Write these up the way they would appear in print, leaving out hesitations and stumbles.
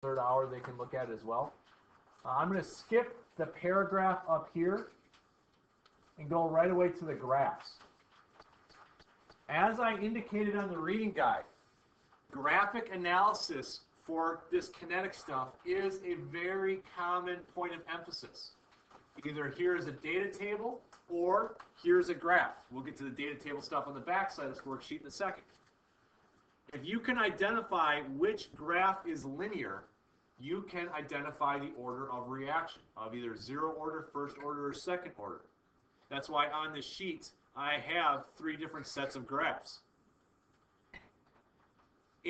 third hour they can look at it as well. I'm going to skip the paragraph up here and go right away to the graphs. As I indicated on the reading guide, graphic analysis for this kinetic stuff is a very common point of emphasis. Either here's a data table or here's a graph. We'll get to the data table stuff on the back side of this worksheet in a second. If you can identify which graph is linear, you can identify the order of reaction of either zero order, first order, or second order. That's why on this sheet I have 3 different sets of graphs.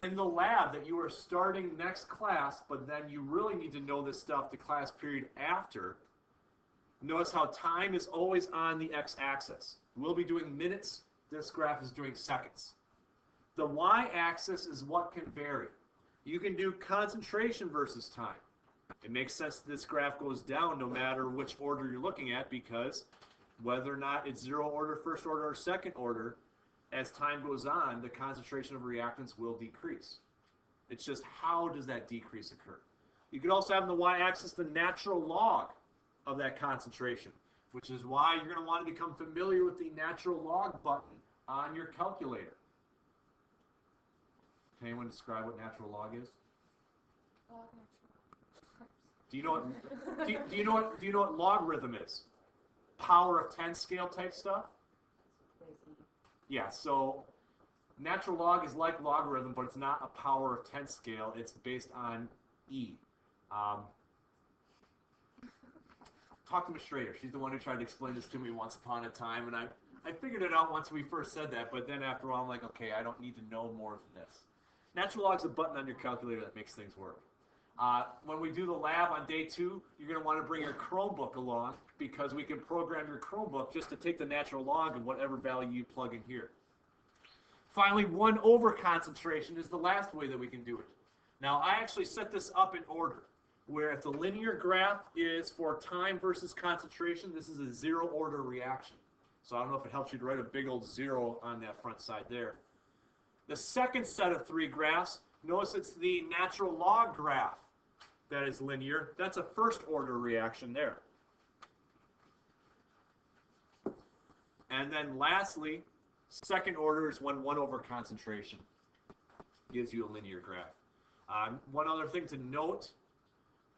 In the lab that you are starting next class, but then you really need to know this stuff the class period after, notice how time is always on the x-axis. We'll be doing minutes. This graph is doing seconds. The y-axis is what can vary. You can do concentration versus time. It makes sense that this graph goes down no matter which order you're looking at, because whether or not it's zero order, first order, or second order, as time goes on, the concentration of reactants will decrease. It's just how does that decrease occur? You could also have on the y-axis the natural log of that concentration, which is why you're going to want to become familiar with the natural log button on your calculator. Can anyone describe what natural log is? Do you know what logarithm is? Power of 10 scale type stuff? Yeah, so natural log is like logarithm, but it's not a power of 10 scale. It's based on E. Talk to Ms. Schrader. She's the one who tried to explain this to me once upon a time, and I figured it out once we first said that, but then after a while I'm like, okay, I don't need to know more than this. Natural log is a button on your calculator that makes things work. When we do the lab on day 2, you're going to want to bring your Chromebook along, because we can program your Chromebook just to take the natural log of whatever value you plug in here. Finally, 1 over concentration is the last way that we can do it. Now, I actually set this up in order, where if the linear graph is for time versus concentration, this is a zero order reaction. So I don't know if it helps you to write a big old 0 on that front side there. The second set of 3 graphs, notice it's the natural log graph that is linear. That's a first order reaction there. And then lastly, second order is when 1 over concentration gives you a linear graph. One other thing to note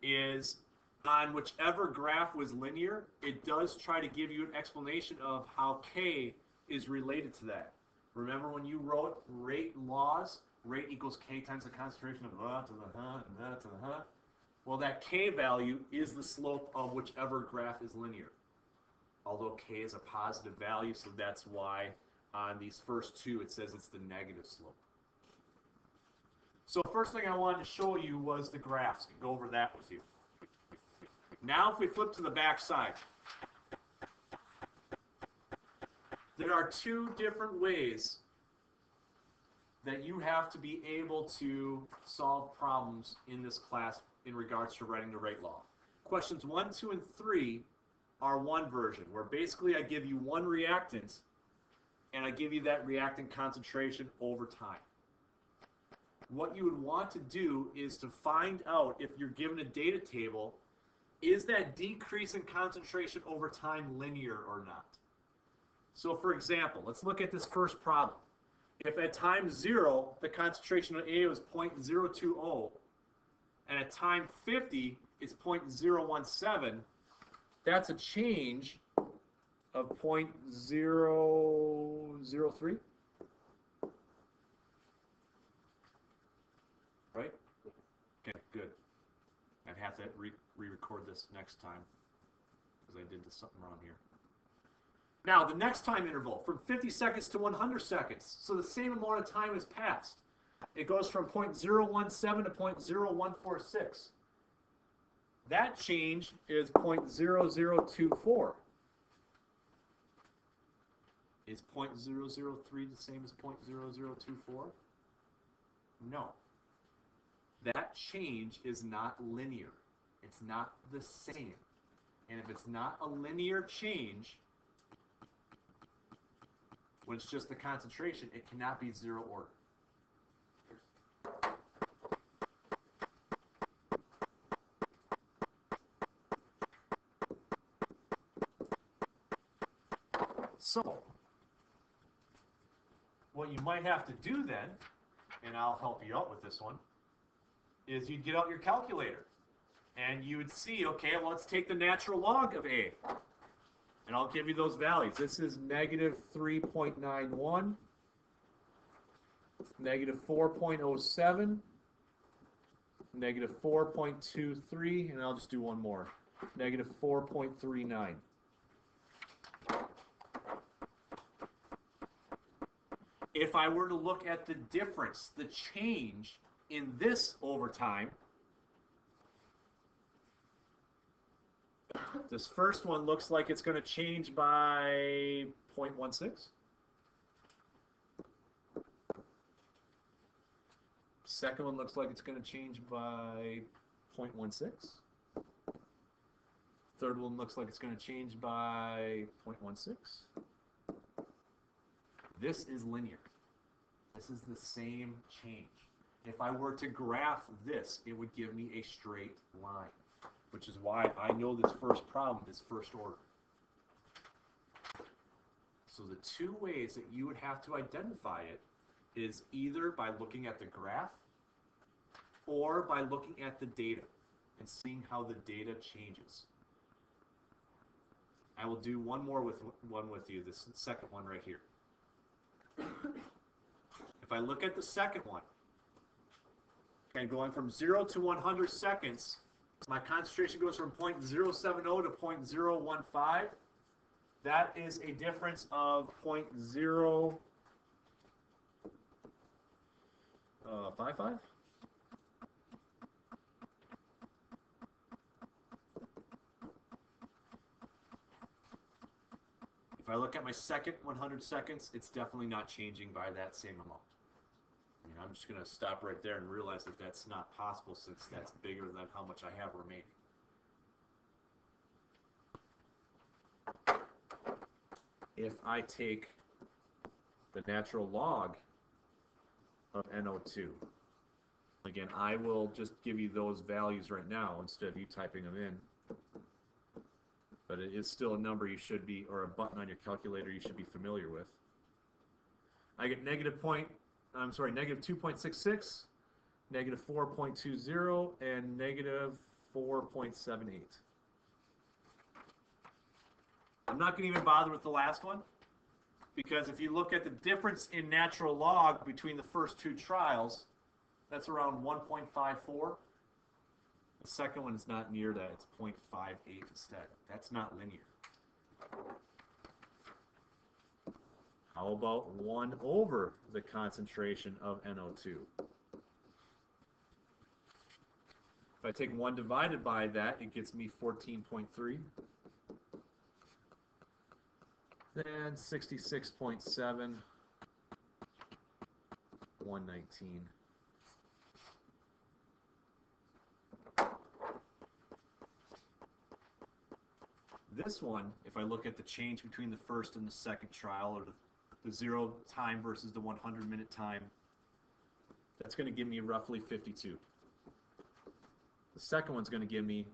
is on whichever graph was linear, it does try to give you an explanation of how K is related to that. Remember when you wrote rate laws, rate equals K times the concentration of to the and to the Well, that K value is the slope of whichever graph is linear. Although K is a positive value, so that's why on these first 2 it says it's the negative slope. So first thing I wanted to show you was the graphs, and go over that with you. Now if we flip to the back side, there are 2 different ways that you have to be able to solve problems in this class in regards to writing the rate law. Questions 1, 2, and 3 are one version, where basically I give you 1 reactant, and I give you that reactant concentration over time. What you would want to do is to find out, if you're given a data table, is that decrease in concentration over time linear or not? So for example, let's look at this first problem. If at time 0, the concentration of A was 0.020, and at time 50, it's 0.017, that's a change of 0.003. Right? Okay, good. I'd have to re-record this next time, because I did something wrong here. Now, the next time interval, from 50 seconds to 100 seconds. So the same amount of time has passed. It goes from 0.017 to 0.0146. That change is 0.0024. Is 0.003 the same as 0.0024? No. That change is not linear. It's not the same. And if it's not a linear change, when it's just the concentration, it cannot be zero order. So, what you might have to do then, and I'll help you out with this one, is you'd get out your calculator. And you would see, okay, well, let's take the natural log of A. And I'll give you those values. This is negative 3.91, negative 4.07, negative 4.23, and I'll just do one more, negative 4.39. If I were to look at the difference, the change in this over time, this first one looks like it's going to change by 0.16. Second one looks like it's going to change by 0.16. Third one looks like it's going to change by 0.16. This is linear. This is the same change. If I were to graph this, it would give me a straight line, which is why I know this first problem is first order. So the two ways that you would have to identify it is either by looking at the graph or by looking at the data and seeing how the data changes. I will do one with you, this second one right here. If I look at the second one, okay, going from 0 to 100 seconds, my concentration goes from 0.070 to 0.015. That is a difference of 0.055. If I look at my second 100 seconds, it's definitely not changing by that same amount. I mean, I'm just going to stop right there and realize that that's not possible since that's bigger than how much I have remaining. If I take the natural log of NO2, again, I will just give you those values right now instead of you typing them in. But it is still a number you should be, or a button on your calculator you should be familiar with. I get negative 2.66, negative 4.20, and negative 4.78. I'm not going to even bother with the last one, because if you look at the difference in natural log between the first two trials, that's around 1.54. The second one is not near that. It's 0.58 instead. That's not linear. How about 1 over the concentration of NO2? If I take 1 divided by that, it gets me 14.3. Then 66.7, 119. This one, if I look at the change between the first and the second trial, or the 0 time versus the 100-minute time, that's going to give me roughly 52. The second one's going to give me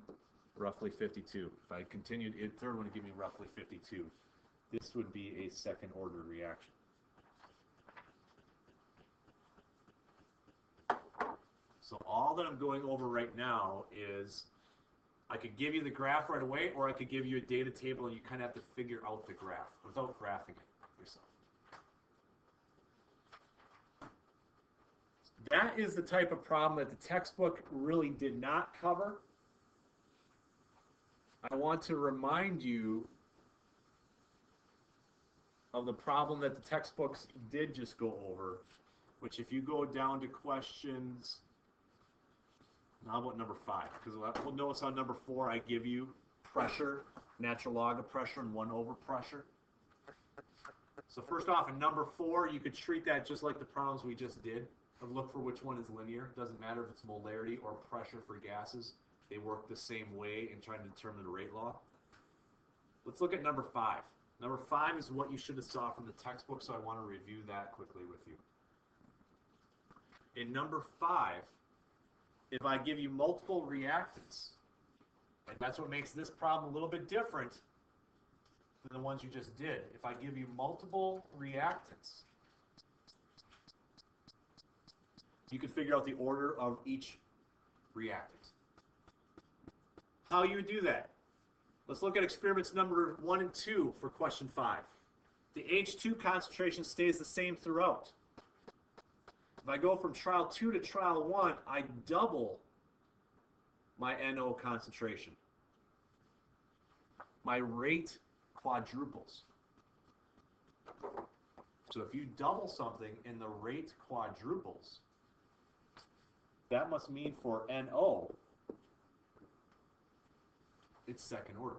roughly 52. If I continued, the third one would give me roughly 52. This would be a second order reaction. So all that I'm going over right now is I could give you the graph right away, or I could give you a data table and you kind of have to figure out the graph without graphing it yourself. That is the type of problem that the textbook really did not cover. I want to remind you of the problem that the textbooks did just go over, which if you go down to questions, how about number 5? Because we'll notice on number 4 I give you pressure, natural log of pressure, and 1 over pressure. So first off, in number 4, you could treat that just like the problems we just did. And look for which one is linear. It doesn't matter if it's molarity or pressure for gases. They work the same way in trying to determine the rate law. Let's look at number 5. Number 5 is what you should have saw from the textbook, so I want to review that quickly with you. In number 5, if I give you multiple reactants, and that's what makes this problem a little bit different than the ones you just did. If I give you multiple reactants, you can figure out the order of each reactant. How you would do that? Let's look at experiments number 1 and 2 for question 5. The H2 concentration stays the same throughout. If I go from trial 2 to trial 1, I double my NO concentration. My rate quadruples. So if you double something and the rate quadruples, that must mean for NO, it's second order.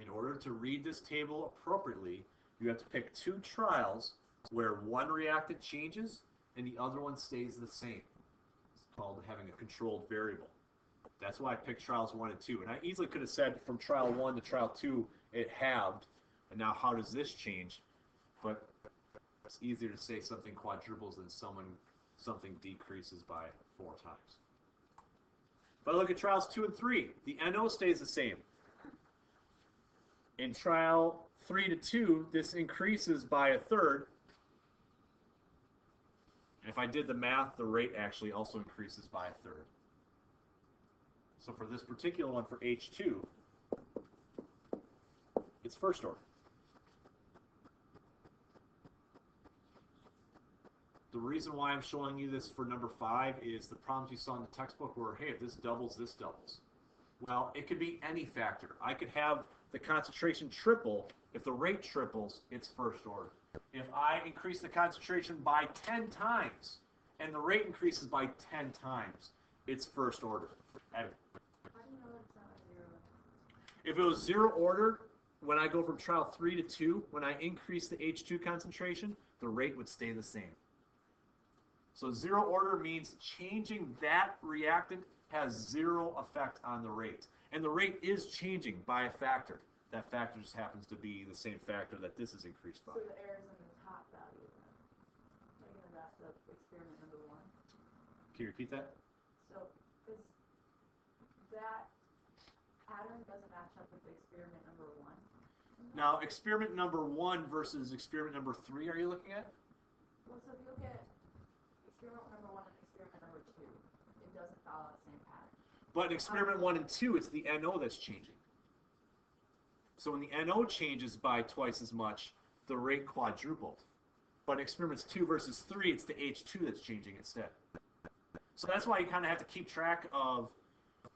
In order to read this table appropriately, you have to pick 2 trials where one reactant changes and the other one stays the same. It's called having a controlled variable. That's why I picked trials 1 and 2. And I easily could have said from trial 1 to trial 2, it halved. And now how does this change? But it's easier to say something quadruples than something decreases by 4 times. If I look at trials 2 and 3, the NO stays the same. In trial 3 to 2, this increases by 1/3. And if I did the math, the rate actually also increases by 1/3. So for this particular one, for H2, it's first order. The reason why I'm showing you this for number 5 is the problems you saw in the textbook were, hey, if this doubles, this doubles. Well, it could be any factor. I could have the concentration triple. If the rate triples, it's first order. If I increase the concentration by 10 times and the rate increases by 10 times, it's first order. How do you know it's not 0? If it was 0 order, when I go from trial 3 to 2, when I increase the H2 concentration, the rate would stay the same. So 0 order means changing that reactant has 0 effect on the rate. And the rate is changing by a factor. That factor just happens to be the same factor that this is increased by. So the error is in the top value then. Maybe that's the experiment number 1. Can you repeat that? So is that pattern doesn't match up with the experiment number 1? Now, experiment number 1 versus experiment number 3, are you looking at? Well, so if you look at experiment number 1 and experiment number 2, it doesn't follow the same pattern. But in experiment 1 and 2, it's the NO that's changing. So when the NO changes by twice as much, the rate quadrupled. But in experiments 2 versus 3, it's the H2 that's changing instead. So that's why you kind of have to keep track of,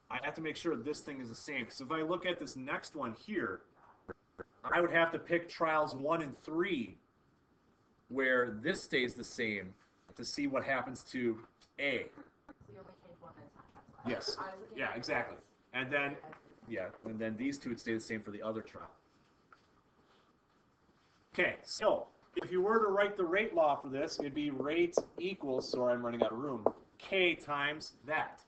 I have to make sure this thing is the same. Because if I look at this next one here, I would have to pick trials 1 and 3 where this stays the same to see what happens to A. So you only change one at a time. That's why. Yes. I was looking Yeah, at exactly. it. And then, I see. yeah, and then these two would stay the same for the other trial. Okay, so if you were to write the rate law for this, it'd be rate equals, sorry, I'm running out of room, K times that.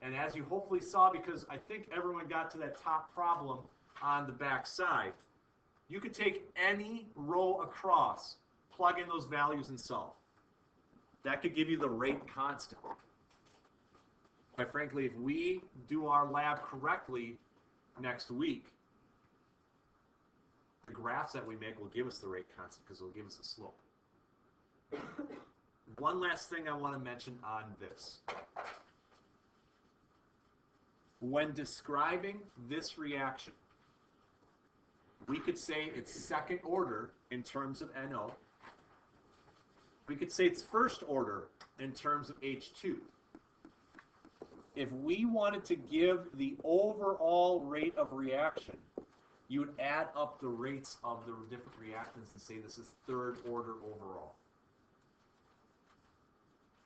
And as you hopefully saw, because I think everyone got to that top problem on the back side, you could take any row across, plug in those values and solve. That could give you the rate constant. Quite frankly, if we do our lab correctly next week, the graphs that we make will give us the rate constant because it'll give us a slope. One last thing I want to mention on this. When describing this reaction, we could say it's second order in terms of NO. We could say it's first order in terms of H2. If we wanted to give the overall rate of reaction, you would add up the rates of the different reactants and say this is third order overall.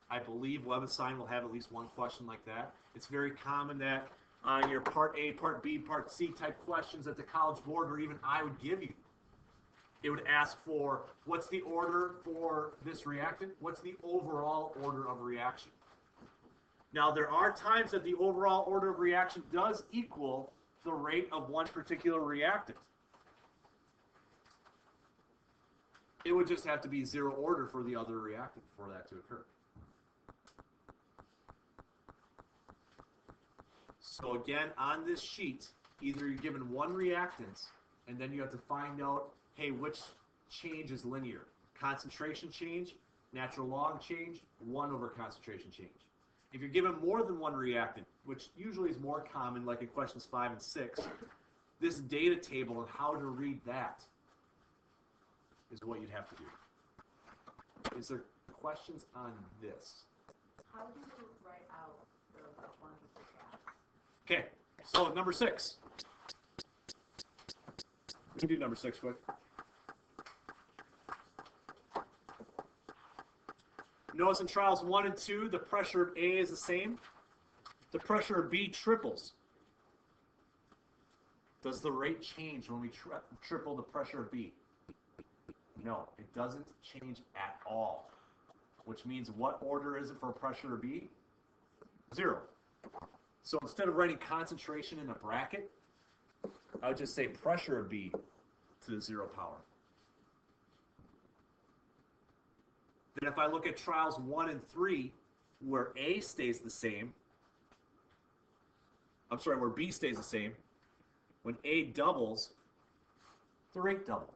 I believe WebAssign will have at least one question like that. It's very common that on your Part A, Part B, Part C type questions that the College Board or even I would give you, it would ask for what's the order for this reactant? What's the overall order of reaction? Now, there are times that the overall order of reaction does equal the rate of one particular reactant. It would just have to be 0 order for the other reactant for that to occur. So again, on this sheet, either you're given one reactant, and then you have to find out, hey, which change is linear? Concentration change, natural log change, 1 over concentration change. If you're given more than one reactant, which usually is more common, like in questions 5 and 6, this data table and how to read that is what you'd have to do. Is there questions on this? How do you write out the ones with the gas? Okay, so number 6. We can do number 6 quick. Notice in trials 1 and 2, the pressure of A is the same. The pressure of B triples. Does the rate change when we triple the pressure of B? No, it doesn't change at all. Which means what order is it for pressure of B? 0. So instead of writing concentration in a bracket, I would just say pressure of B to the 0 power. Then if I look at trials 1 and 3, where A stays the same, where B stays the same, when A doubles, the rate doubles.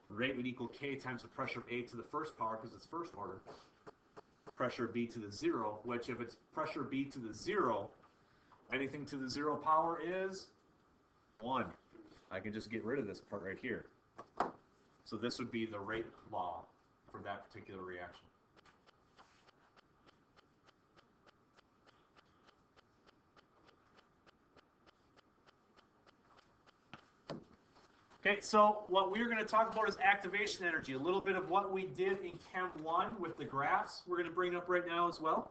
Rate would equal K times the pressure of A to the first power because it's first order. Pressure of B to the 0, which if it's pressure B to the 0, anything to the 0 power is 1. I can just get rid of this part right here. So this would be the rate law for that particular reaction. Okay, so what we're going to talk about is activation energy. A little bit of what we did in Chem 1 with the graphs. We're going to bring it up right now as well.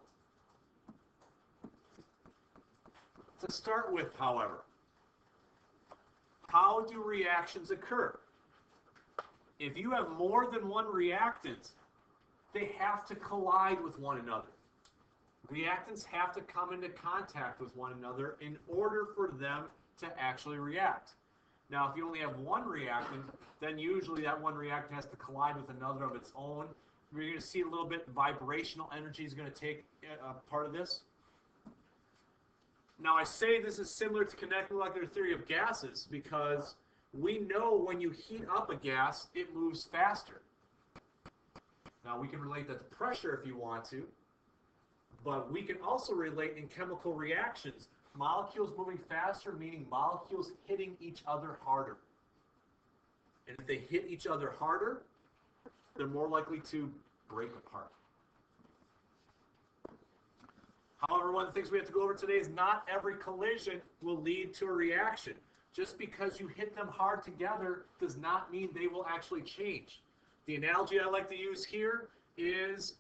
To start with, however, how do reactions occur? If you have more than one reactant, they have to collide with one another. Reactants have to come into contact with one another in order for them to actually react. Now, if you only have one reactant, then usually that one reactant has to collide with another of its own. We're going to see a little bit vibrational energy is going to take part of this. Now, I say this is similar to kinetic molecular theory of gases because we know when you heat up a gas, it moves faster. Now, we can relate that to pressure if you want to, but we can also relate in chemical reactions. Molecules moving faster, meaning molecules hitting each other harder. And if they hit each other harder, they're more likely to break apart. However, one of the things we have to go over today is not every collision will lead to a reaction. Just because you hit them hard together does not mean they will actually change. The analogy I like to use here is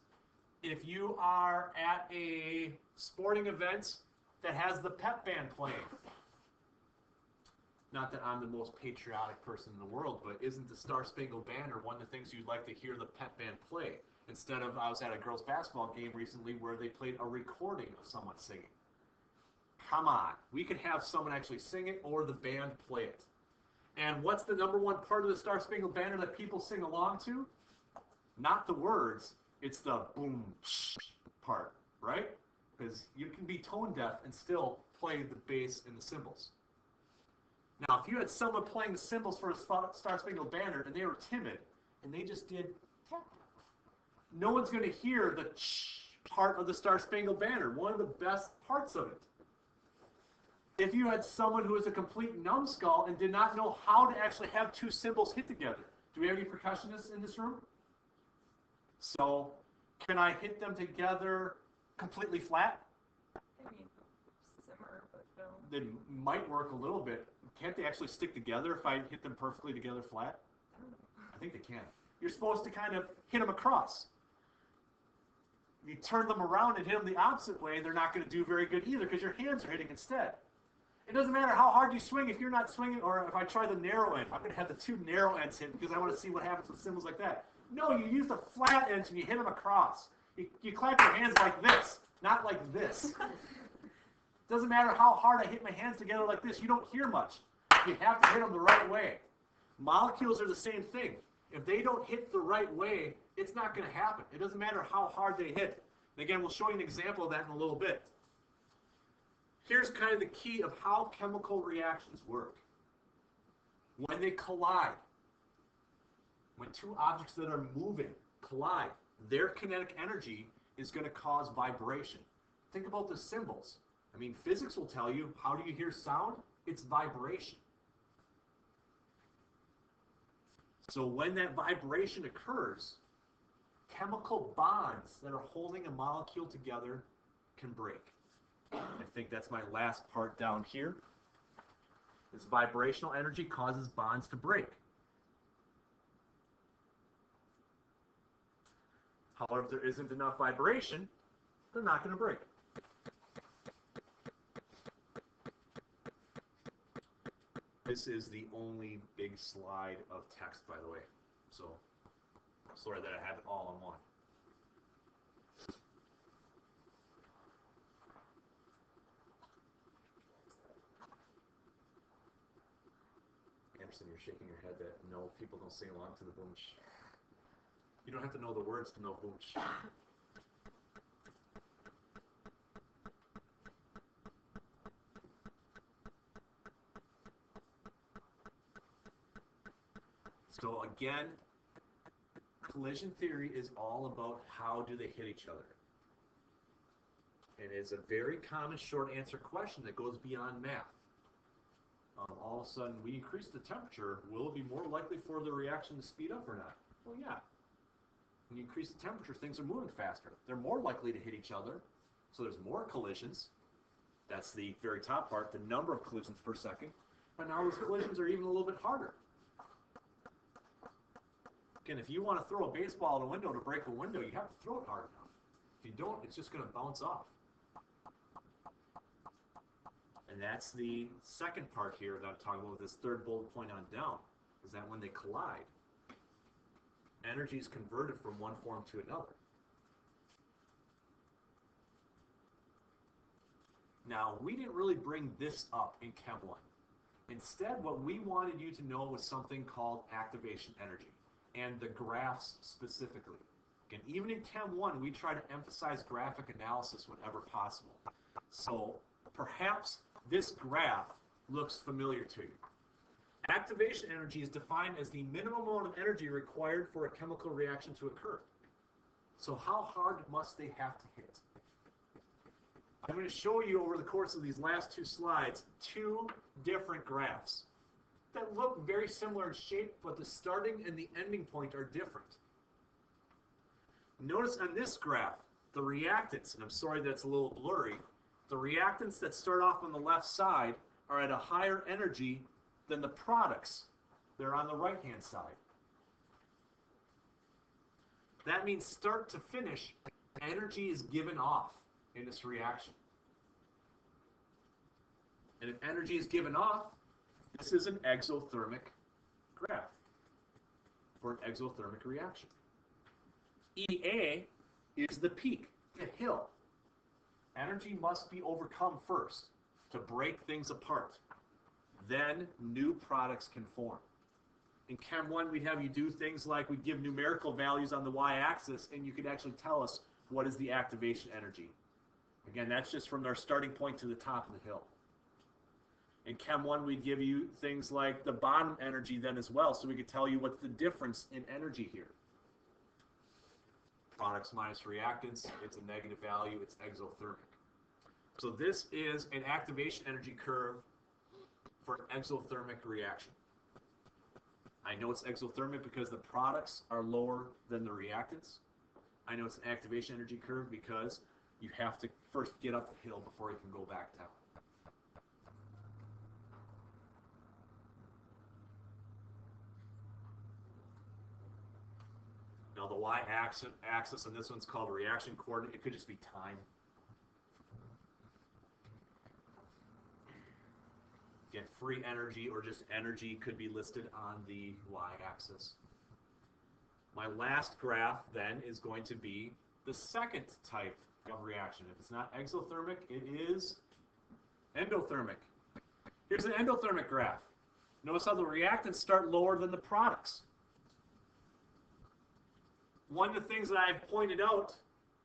if you are at a sporting event that has the pep band playing. Not that I'm the most patriotic person in the world, but isn't the Star Spangled Banner one of the things you'd like to hear the pep band play? Instead of, I was at a girls' basketball game recently where they played a recording of someone singing. Come on, we could have someone actually sing it or the band play it. And what's the number one part of the Star Spangled Banner that people sing along to? Not the words, it's the boom part, right? Because you can be tone deaf and still play the bass and the cymbals. Now, if you had someone playing the cymbals for a Star Spangled Banner and they were timid and they just did tap, no one's going to hear the part of the Star Spangled Banner, one of the best parts of it. If you had someone who was a complete numbskull and did not know how to actually have two cymbals hit together, do we have any percussionists in this room? So, can I hit them together completely flat? I mean, simmer, but no. They might work a little bit. Can't they actually stick together if I hit them perfectly together flat? I don't know. I think they can. You're supposed to kind of hit them across. You turn them around and hit them the opposite way, they're not going to do very good either because your hands are hitting instead. It doesn't matter how hard you swing if you're not swinging, or if I try the narrow end. I'm going to have the two narrow ends hit because I want to see what happens with cymbals like that. No, you use the flat ends and you hit them across. You clap your hands like this, not like this. Doesn't matter how hard I hit my hands together like this, you don't hear much. You have to hit them the right way. Molecules are the same thing. If they don't hit the right way, it's not going to happen. It doesn't matter how hard they hit. And again, we'll show you an example of that in a little bit. Here's kind of the key of how chemical reactions work. When they collide, when two objects that are moving collide, their kinetic energy is going to cause vibration. Think about the symbols. I mean, physics will tell you, how do you hear sound? It's vibration. So when that vibration occurs, chemical bonds that are holding a molecule together can break. I think that's my last part down here. This vibrational energy causes bonds to break. However, if there isn't enough vibration, they're not going to break. This is the only big slide of text, by the way. So, sorry that I have it all in one. Anderson, you're shaking your head that no, people don't sing along to the boomsh. You don't have to know the words to know boomsh. So again, collision theory is all about how do they hit each other. And it's a very common short answer question that goes beyond math. All of a sudden, we increase the temperature, will it be more likely for the reaction to speed up or not? Well, yeah. When you increase the temperature, things are moving faster. They're more likely to hit each other, so there's more collisions. That's the very top part, the number of collisions per second. But now those collisions are even a little bit harder. Again, if you want to throw a baseball at a window to break a window, you have to throw it hard enough. If you don't, it's just going to bounce off. And that's the second part here that I'm talking about with this third bullet point on down, is that when they collide, energy is converted from one form to another. Now, we didn't really bring this up in Chem 1. Instead, what we wanted you to know was something called activation energy, and the graphs specifically. Again, even in Chem 1, we try to emphasize graphic analysis whenever possible. So perhaps this graph looks familiar to you. Activation energy is defined as the minimum amount of energy required for a chemical reaction to occur. So how hard must they have to hit? I'm going to show you over the course of these last two slides two different graphs that look very similar in shape, but the starting and the ending point are different. Notice on this graph, the reactants, and I'm sorry that's a little blurry, the reactants that start off on the left side are at a higher energy than the products. They're on the right-hand side. That means start to finish, energy is given off in this reaction. And if energy is given off, this is an exothermic graph for an exothermic reaction. EA is the peak, the hill. Energy must be overcome first to break things apart. Then new products can form. In Chem 1, we'd have you do things like we'd give numerical values on the y-axis, and you could actually tell us what is the activation energy. Again, that's just from our starting point to the top of the hill. In Chem 1, we'd give you things like the bottom energy then as well, so we could tell you what's the difference in energy here. Products minus reactants, it's a negative value, it's exothermic. So this is an activation energy curve for an exothermic reaction. I know it's exothermic because the products are lower than the reactants. I know it's an activation energy curve because you have to first get up the hill before you can go back down. Now the y-axis on this one's called reaction coordinate. It could just be time. Again, free energy or just energy could be listed on the y-axis. My last graph then is going to be the second type of reaction. If it's not exothermic, it is endothermic. Here's an endothermic graph. Notice how the reactants start lower than the products. one of the things that I've pointed out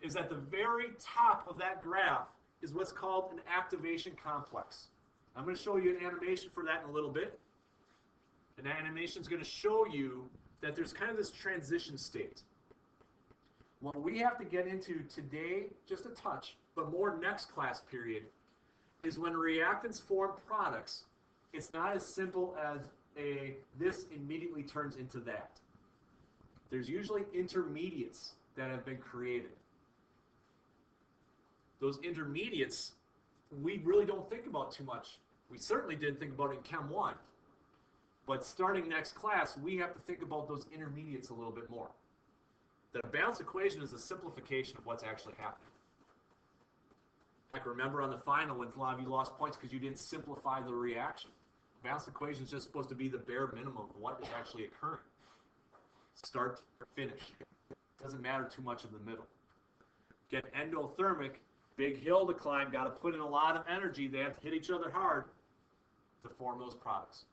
is at the very top of that graph is what's called an activation complex. I'm going to show you an animation for that in a little bit. And that animation is going to show you that there's kind of this transition state. What we have to get into today, just a touch, but more next class period, is when reactants form products, it's not as simple as this immediately turns into that. There's usually intermediates that have been created. Those intermediates, we really don't think about too much. We certainly didn't think about it in Chem 1. But starting next class, we have to think about those intermediates a little bit more. The balanced equation is a simplification of what's actually happening. Like remember on the final when a lot of you lost points because you didn't simplify the reaction. The balanced equation is just supposed to be the bare minimum of what is actually occurring. Start or finish. Doesn't matter too much in the middle. Get endothermic, big hill to climb, got to put in a lot of energy. They have to hit each other hard to form those products.